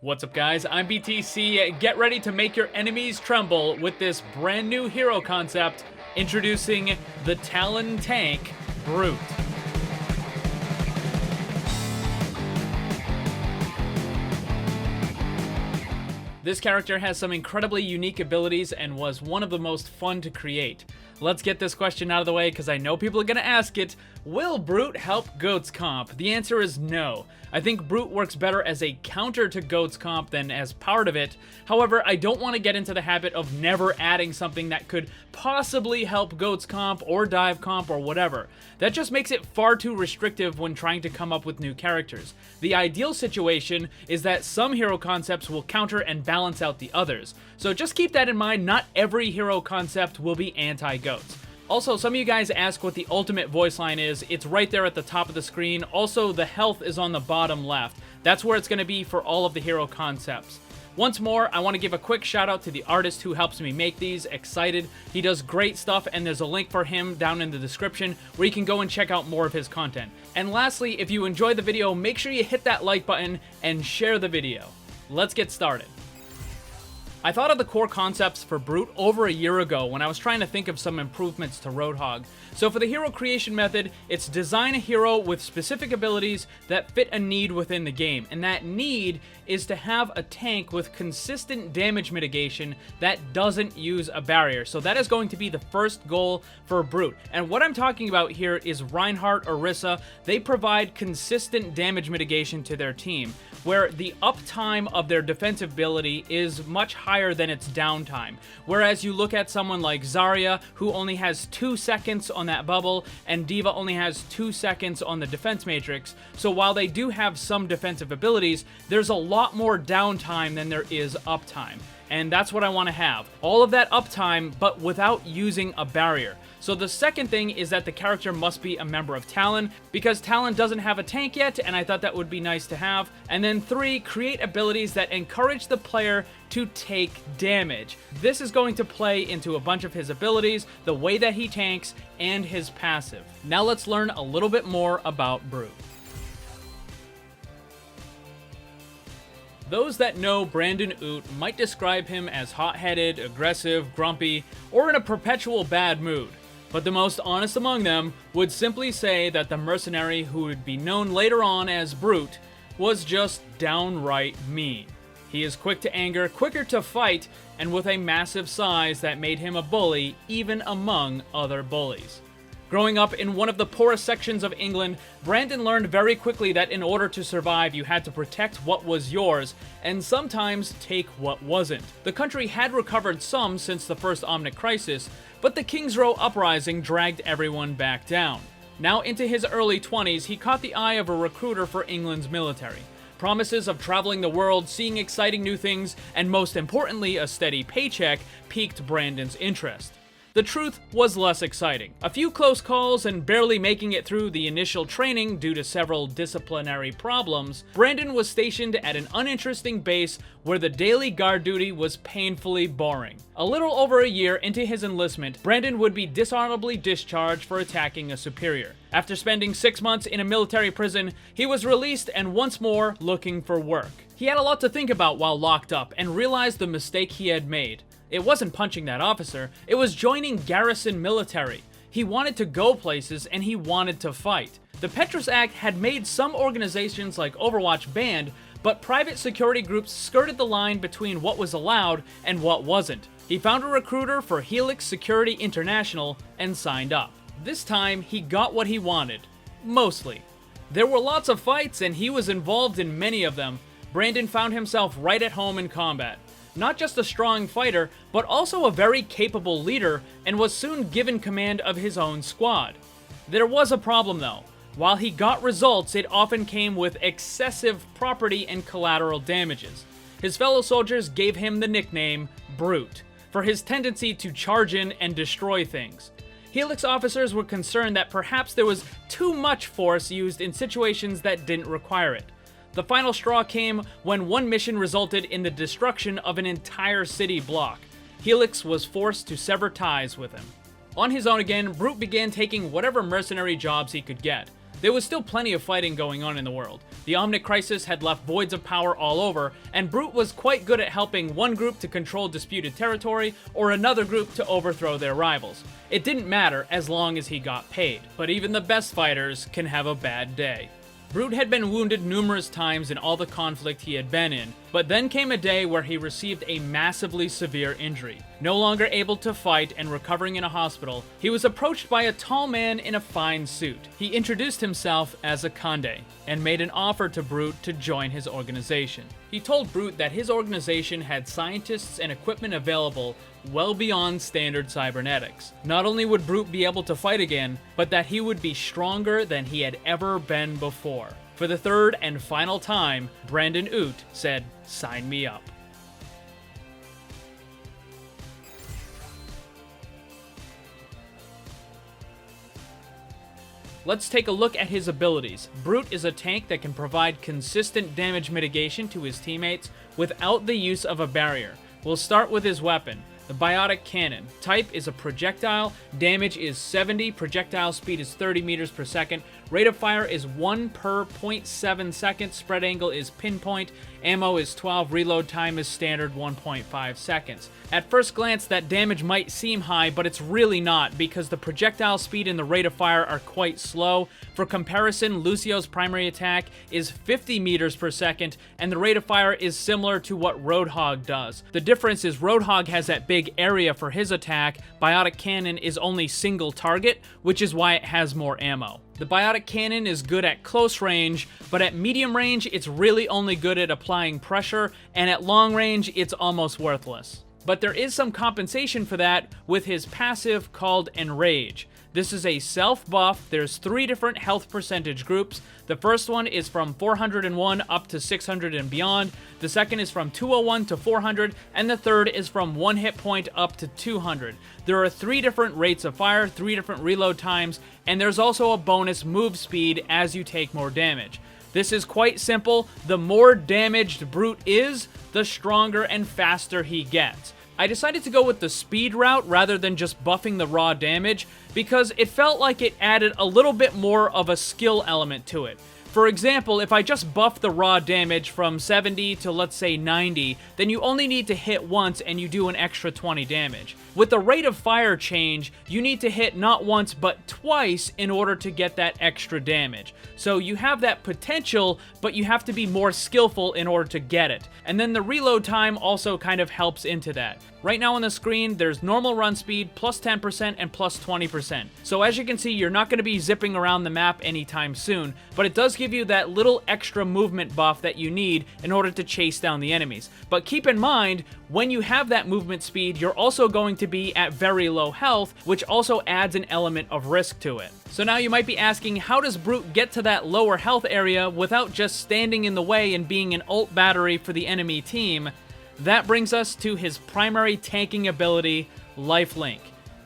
What's up guys, I'm BTC. Get ready to make your enemies tremble with this brand new hero concept, introducing the Talon tank, Brute. This character has some incredibly unique abilities and was one of the most fun to create. Let's get this question out of the way because I know people are going to ask it. Will Brute help Goat's comp? The answer is no. I think Brute works better as a counter to Goat's comp than as part of it. However, I don't want to get into the habit of never adding something that could possibly help Goat's comp or dive comp or whatever. That just makes it far too restrictive when trying to come up with new characters. The ideal situation is that some hero concepts will counter and balance out the others. So just keep that in mind, not every hero concept will be anti-Goats. Also, some of you guys ask what the ultimate voice line is. It's right there at the top of the screen. Also, the health is on the bottom left. That's where it's going to be for all of the hero concepts. Once more, I want to give a quick shout out to the artist who helps me make these, X-SEIDE-T. He does great stuff, and there's a link for him down in the description where you can go and check out more of his content. And lastly, if you enjoyed the video, make sure you hit that like button and share the video. Let's get started. I thought of the core concepts for Brute over a year ago when I was trying to think of some improvements to Roadhog. So for the hero creation method, it's design a hero with specific abilities that fit a need within the game, and that need is to have a tank with consistent damage mitigation that doesn't use a barrier. So that is going to be the first goal for Brute. And what I'm talking about here is Reinhardt or Orisa. They provide consistent damage mitigation to their team, where the uptime of their defensive ability is much higher than its downtime. Whereas you look at someone like Zarya, who only has 2 seconds on that bubble, and D.Va only has 2 seconds on the defense matrix. So while they do have some defensive abilities, there's a lot more downtime than there is uptime. And that's what I want to have. All of that uptime, but without using a barrier. So the second thing is that the character must be a member of Talon, because Talon doesn't have a tank yet, and I thought that would be nice to have. And then 3, create abilities that encourage the player to take damage. This is going to play into a bunch of his abilities, the way that he tanks, and his passive. Now let's learn a little bit more about Brute. Those that know Brandon Oot might describe him as hot-headed, aggressive, grumpy, or in a perpetual bad mood. But the most honest among them would simply say that the mercenary who would be known later on as Brute was just downright mean. He is quick to anger, quicker to fight, and with a massive size that made him a bully even among other bullies. Growing up in one of the poorest sections of England, Brandon learned very quickly that in order to survive, you had to protect what was yours, and sometimes take what wasn't. The country had recovered some since the first Omnic Crisis, but the King's Row Uprising dragged everyone back down. Now into his early 20s, he caught the eye of a recruiter for England's military. Promises of traveling the world, seeing exciting new things, and most importantly, a steady paycheck piqued Brandon's interest. The truth was less exciting. A few close calls and barely making it through the initial training due to several disciplinary problems, Brandon was stationed at an uninteresting base where the daily guard duty was painfully boring. A little over a year into his enlistment, Brandon would be dishonorably discharged for attacking a superior. After spending 6 months in a military prison, he was released and once more looking for work. He had a lot to think about while locked up and realized the mistake he had made. It wasn't punching that officer, it was joining garrison military. He wanted to go places and he wanted to fight. The Petrus Act had made some organizations like Overwatch banned, but private security groups skirted the line between what was allowed and what wasn't. He found a recruiter for Helix Security International and signed up. This time, he got what he wanted. Mostly. There were lots of fights and he was involved in many of them. Brandon found himself right at home in combat. Not just a strong fighter, but also a very capable leader, and was soon given command of his own squad. There was a problem though. While he got results, it often came with excessive property and collateral damages. His fellow soldiers gave him the nickname Brute, for his tendency to charge in and destroy things. Helix officers were concerned that perhaps there was too much force used in situations that didn't require it. The final straw came when one mission resulted in the destruction of an entire city block. Helix was forced to sever ties with him. On his own again, Brute began taking whatever mercenary jobs he could get. there was still plenty of fighting going on in the world. The Omnic Crisis had left voids of power all over, and Brute was quite good at helping one group to control disputed territory or another group to overthrow their rivals. It didn't matter as long as he got paid, but even the best fighters can have a bad day. Brute had been wounded numerous times in all the conflict he had been in, but then came a day where he received a massively severe injury. No longer able to fight and recovering in a hospital, he was approached by a tall man in a fine suit. He introduced himself as a Conde, and made an offer to Brute to join his organization. He told Brute that his organization had scientists and equipment available well beyond standard cybernetics. Not only would Brute be able to fight again, but that he would be stronger than he had ever been before. For the third and final time, Brandon Oot said, "Sign me up." Let's take a look at his abilities. Brute is a tank that can provide consistent damage mitigation to his teammates without the use of a barrier. We'll start with his weapon, the Biotic Cannon. Type is a projectile, damage is 70, projectile speed is 30 meters per second, rate of fire is 1 per 0.7 seconds, spread angle is pinpoint, ammo is 12, reload time is standard 1.5 seconds. At first glance, that damage might seem high, but it's really not, because the projectile speed and the rate of fire are quite slow. For comparison, Lucio's primary attack is 50 meters per second, and the rate of fire is similar to what Roadhog does. The difference is Roadhog has that big area for his attack, Biotic Cannon is only single target, which is why it has more ammo. The Biotic Cannon is good at close range, but at medium range, it's really only good at applying pressure, and at long range, it's almost worthless. But there is some compensation for that with his passive called Enrage. This is a self-buff. There's 3 different health percentage groups. The first one is from 401 up to 600 and beyond. The second is from 201 to 400, and the third is from 1 hit point up to 200. There are 3 different rates of fire, 3 different reload times, and there's also a bonus move speed as you take more damage. This is quite simple. The more damaged Brute is, the stronger and faster he gets. I decided to go with the speed route rather than just buffing the raw damage because it felt like it added a little bit more of a skill element to it. For example, if I just buff the raw damage from 70 to let's say 90, then you only need to hit once and you do an extra 20 damage. With the rate of fire change, you need to hit not once but twice in order to get that extra damage. So you have that potential, but you have to be more skillful in order to get it. And then the reload time also kind of helps into that. Right now on the screen, there's normal run speed, plus 10% and plus 20%. So as you can see, you're not going to be zipping around the map anytime soon, but it does give you that little extra movement buff that you need in order to chase down the enemies. But keep in mind, when you have that movement speed, you're also going to be at very low health, which also adds an element of risk to it. So now you might be asking, how does Brute get to that lower health area without just standing in the way and being an ult battery for the enemy team? That brings us to his primary tanking ability, Lifelink.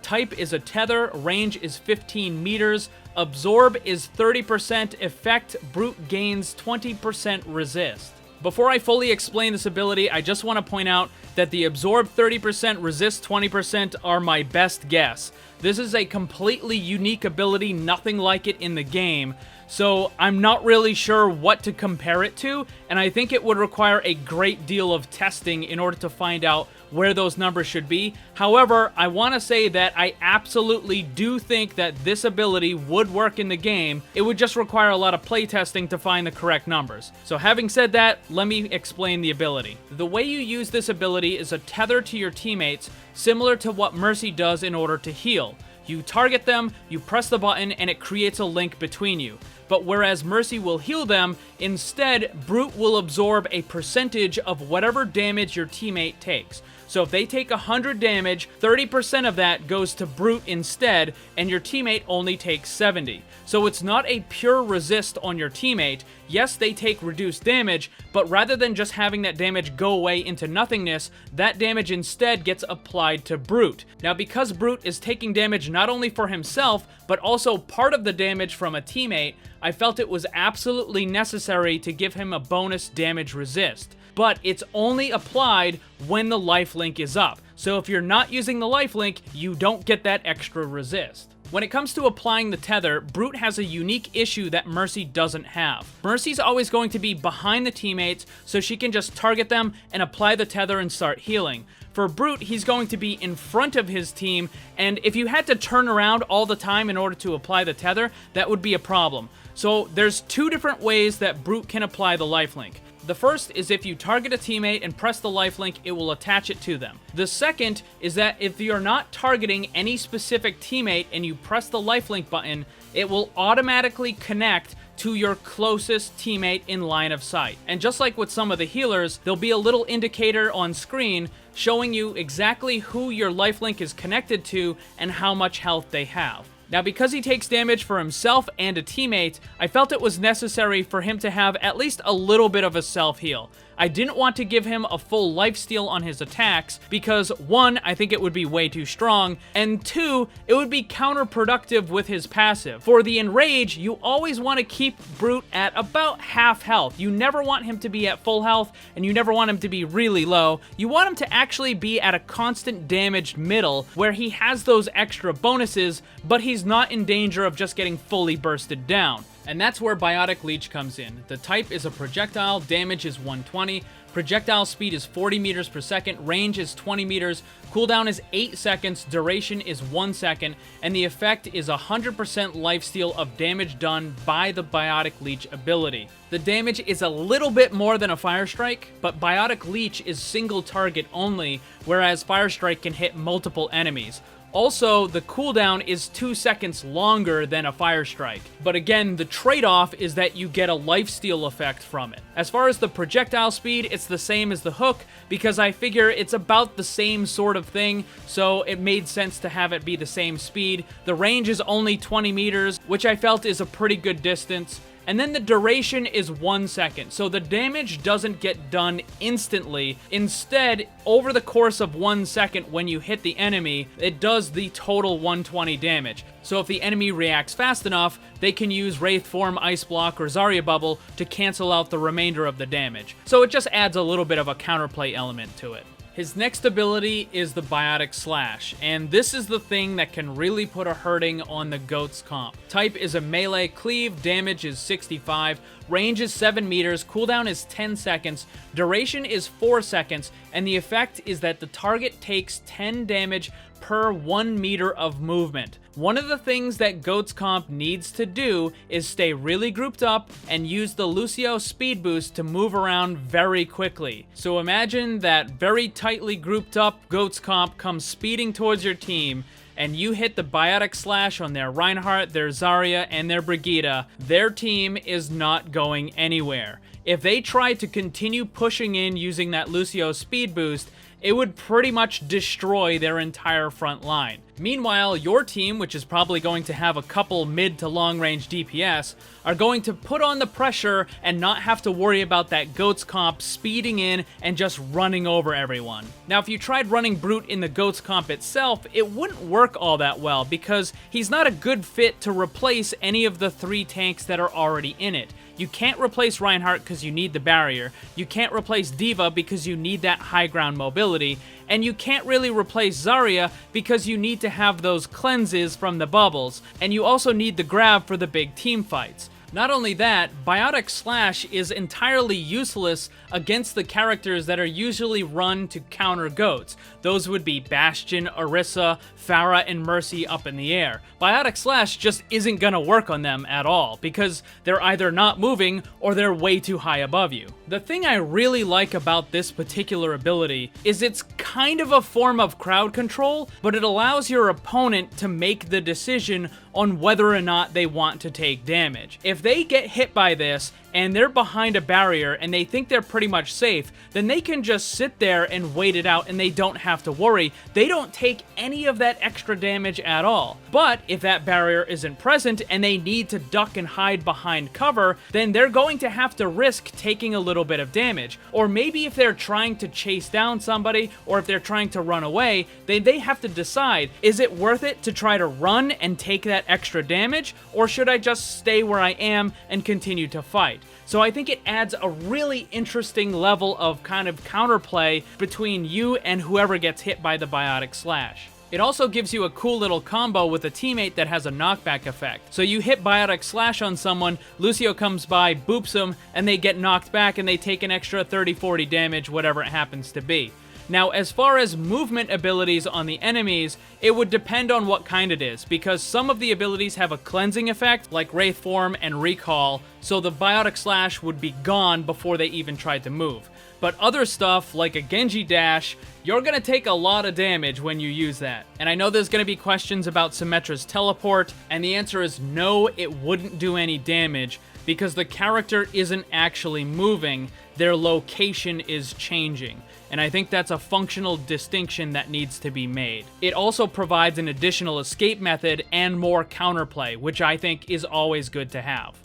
Type is a tether, range is 15 meters, absorb is 30%, effect, Brute gains 20% resist. Before I fully explain this ability, I just want to point out that the absorb 30%, resist 20% are my best guess. This is a completely unique ability, nothing like it in the game, so I'm not really sure what to compare it to, and I think it would require a great deal of testing in order to find out where those numbers should be. However, I want to say that I absolutely do think that this ability would work in the game. It would just require a lot of playtesting to find the correct numbers. So having said that, let me explain the ability. The way you use this ability is a tether to your teammates, similar to what Mercy does in order to heal. You target them, you press the button, and it creates a link between you. But whereas Mercy will heal them, instead, Brute will absorb a percentage of whatever damage your teammate takes. So if they take 100 damage, 30% of that goes to Brute instead, and your teammate only takes 70. So it's not a pure resist on your teammate. Yes, they take reduced damage, but rather than just having that damage go away into nothingness, that damage instead gets applied to Brute. Now, because Brute is taking damage not only for himself, but also part of the damage from a teammate, I felt it was absolutely necessary to give him a bonus damage resist. But it's only applied when the lifelink is up. So if you're not using the lifelink, you don't get that extra resist. When it comes to applying the tether, Brute has a unique issue that Mercy doesn't have. Mercy's always going to be behind the teammates, so she can just target them and apply the tether and start healing. For Brute, he's going to be in front of his team, and if you had to turn around all the time in order to apply the tether, that would be a problem. So there's two different ways that Brute can apply the lifelink. The first is if you target a teammate and press the lifelink, it will attach it to them. The second is that if you're not targeting any specific teammate and you press the lifelink button, it will automatically connect to your closest teammate in line of sight. And just like with some of the healers, there'll be a little indicator on screen showing you exactly who your lifelink is connected to and how much health they have. Now, because he takes damage for himself and a teammate, I felt it was necessary for him to have at least a little bit of a self-heal. I didn't want to give him a full lifesteal on his attacks because, one, I think it would be way too strong, and two, it would be counterproductive with his passive. For the Enrage, you always want to keep Brute at about half health. You never want him to be at full health, and you never want him to be really low. You want him to actually be at a constant damaged middle, where he has those extra bonuses, but he's not in danger of just getting fully bursted down. And that's where Biotic Leech comes in. The type is a projectile, damage is 120, projectile speed is 40 meters per second, range is 20 meters, cooldown is 8 seconds, duration is 1 second, and the effect is 100% lifesteal of damage done by the Biotic Leech ability. The damage is a little bit more than a Fire Strike, but Biotic Leech is single target only, whereas Fire Strike can hit multiple enemies. Also, the cooldown is 2 seconds longer than a Fire Strike. But again, the trade-off is that you get a lifesteal effect from it. As far as the projectile speed, it's the same as the hook, because I figure it's about the same sort of thing, so it made sense to have it be the same speed. The range is only 20 meters, which I felt is a pretty good distance. And then the duration is 1 second, so the damage doesn't get done instantly. Instead, over the course of 1 second when you hit the enemy, it does the total 120 damage. So if the enemy reacts fast enough, they can use Wraith Form, Ice Block, or Zarya Bubble to cancel out the remainder of the damage. So it just adds a little bit of a counterplay element to it. His next ability is the Biotic Slash, and this is the thing that can really put a hurting on the GOAT's comp. Type is a melee cleave, damage is 65, range is 7 meters, cooldown is 10 seconds, duration is 4 seconds, and the effect is that the target takes 10 damage per 1 meter of movement. One of the things that GOAT's comp needs to do is stay really grouped up and use the Lucio speed boost to move around very quickly. So imagine that very tightly grouped up GOAT's comp comes speeding towards your team, and you hit the Biotic Slash on their Reinhardt, their Zarya, and their Brigitte. Their team is not going anywhere. If they try to continue pushing in using that Lucio speed boost, it would pretty much destroy their entire front line. Meanwhile, your team, which is probably going to have a couple mid to long range DPS, are going to put on the pressure and not have to worry about that GOAT's comp speeding in and just running over everyone. Now, if you tried running Brute in the GOAT's comp itself, it wouldn't work all that well because he's not a good fit to replace any of the 3 tanks that are already in it. You can't replace Reinhardt because you need the barrier, you can't replace D.Va because you need that high ground mobility, and you can't really replace Zarya because you need to have those cleanses from the bubbles, and you also need the grab for the big team fights. Not only that, Biotic Slash is entirely useless against the characters that are usually run to counter GOATs. Those would be Bastion, Orisa, Pharah, and Mercy up in the air. Biotic Slash just isn't gonna work on them at all, because they're either not moving or they're way too high above you. The thing I really like about this particular ability is it's kind of a form of crowd control, but it allows your opponent to make the decision on whether or not they want to take damage. If they get hit by this and they're behind a barrier and they think they're pretty much safe, then they can just sit there and wait it out and they don't have to worry. They don't take any of that extra damage at all. But if that barrier isn't present and they need to duck and hide behind cover, then they're going to have to risk taking a little bit of damage. Or maybe if they're trying to chase down somebody or if they're trying to run away, then they have to decide, is it worth it to try to run and take that extra damage, or should I just stay where I am and continue to fight? So I think it adds a really interesting level of kind of counterplay between you and whoever gets hit by the Biotic Slash. It also gives you a cool little combo with a teammate that has a knockback effect. So you hit Biotic Slash on someone, Lucio comes by, boops them, and they get knocked back and they take an extra 30-40 damage, whatever it happens to be. Now, as far as movement abilities on the enemies, it would depend on what kind it is, because some of the abilities have a cleansing effect, like Wraith Form and Recall, so the Biotic Slash would be gone before they even tried to move. But other stuff, like a Genji Dash, you're gonna take a lot of damage when you use that. And I know there's gonna be questions about Symmetra's teleport, and the answer is no, it wouldn't do any damage, because the character isn't actually moving, their location is changing. And I think that's a functional distinction that needs to be made. It also provides an additional escape method and more counterplay, which I think is always good to have.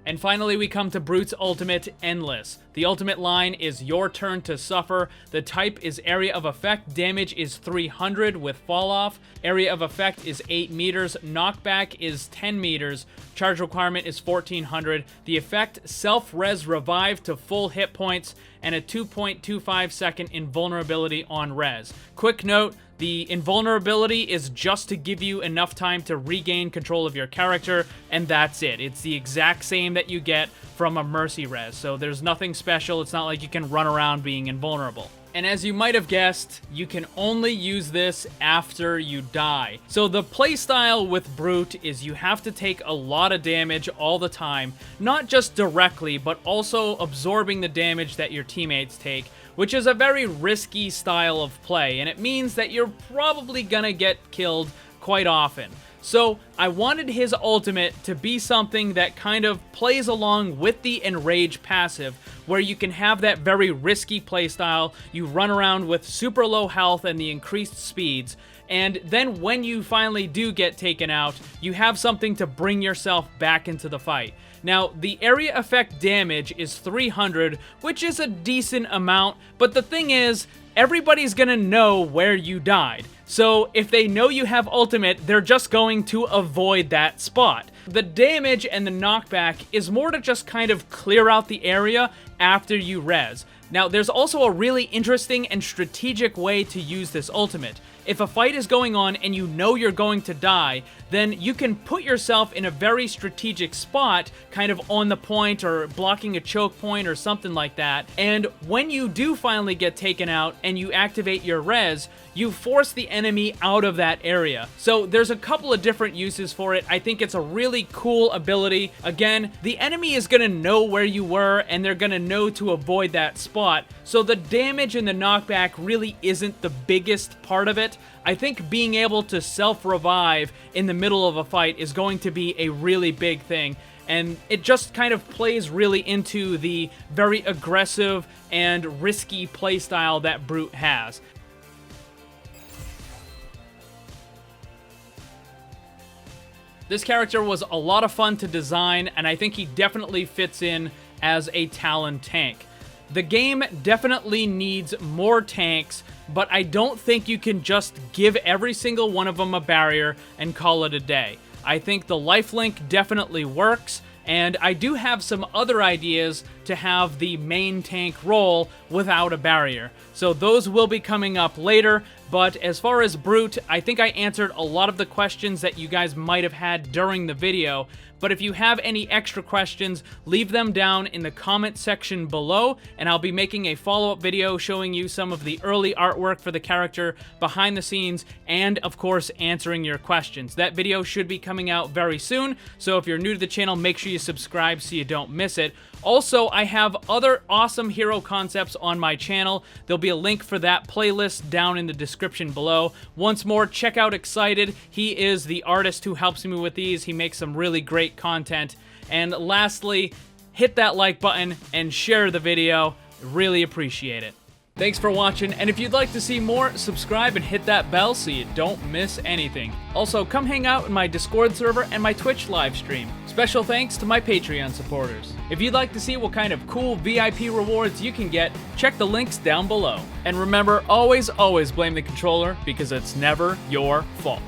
And finally, we come to Brute's ultimate, Endless. The ultimate line is your turn to suffer. The type is area of effect. Damage is 300 with fall off. Area of effect is 8 meters. Knockback is 10 meters. Charge requirement is 1400. The effect, self-res revive to full hit points and a 2.25 second invulnerability on res. Quick note, the invulnerability is just to give you enough time to regain control of your character, and that's it. It's the exact same that you get from a Mercy res, so there's nothing special. It's not like you can run around being invulnerable. And as you might have guessed, you can only use this after you die. So the playstyle with Brute is you have to take a lot of damage all the time, not just directly, but also absorbing the damage that your teammates take, which is a very risky style of play, and it means that you're probably gonna get killed quite often. So I wanted his ultimate to be something that kind of plays along with the Enrage passive, where you can have that very risky playstyle, you run around with super low health and the increased speeds, and then when you finally do get taken out, you have something to bring yourself back into the fight. Now, the area effect damage is 300, which is a decent amount, but the thing is, everybody's gonna know where you died. So if they know you have ultimate, they're just going to avoid that spot. The damage and the knockback is more to just kind of clear out the area after you res. Now, there's also a really interesting and strategic way to use this ultimate. If a fight is going on and you know you're going to die, then you can put yourself in a very strategic spot, kind of on the point or blocking a choke point or something like that. And when you do finally get taken out and you activate your res, you force the enemy out of that area. So there's a couple of different uses for it. I think it's a really cool ability. Again, the enemy is gonna know where you were and they're gonna know to avoid that spot. So the damage and the knockback really isn't the biggest part of it. I think being able to self-revive in the middle of a fight is going to be a really big thing. And it just kind of plays really into the very aggressive and risky playstyle that Brute has. This character was a lot of fun to design, and I think he definitely fits in as a Talon tank. The game definitely needs more tanks, but I don't think you can just give every single one of them a barrier and call it a day. I think the lifelink definitely works, and I do have some other ideas to have the main tank role without a barrier. So those will be coming up later, but as far as Brute, I think I answered a lot of the questions that you guys might have had during the video. But if you have any extra questions, leave them down in the comment section below, and I'll be making a follow-up video showing you some of the early artwork for the character, behind the scenes, and of course answering your questions. That video should be coming out very soon, so if you're new to the channel, make sure you subscribe so you don't miss it. Also, I have other awesome hero concepts on my channel. There'll be a link for that playlist down in the description below. Once more, check out X-SEIDE-T. He is the artist who helps me with these. He makes some really great content. And lastly, hit that like button and share the video. Really appreciate it. Thanks for watching, and if you'd like to see more, subscribe and hit that bell so you don't miss anything. Also, come hang out in my Discord server and my Twitch live stream. Special thanks to my Patreon supporters. If you'd like to see what kind of cool VIP rewards you can get, check the links down below. And remember, always blame the controller, because it's never your fault.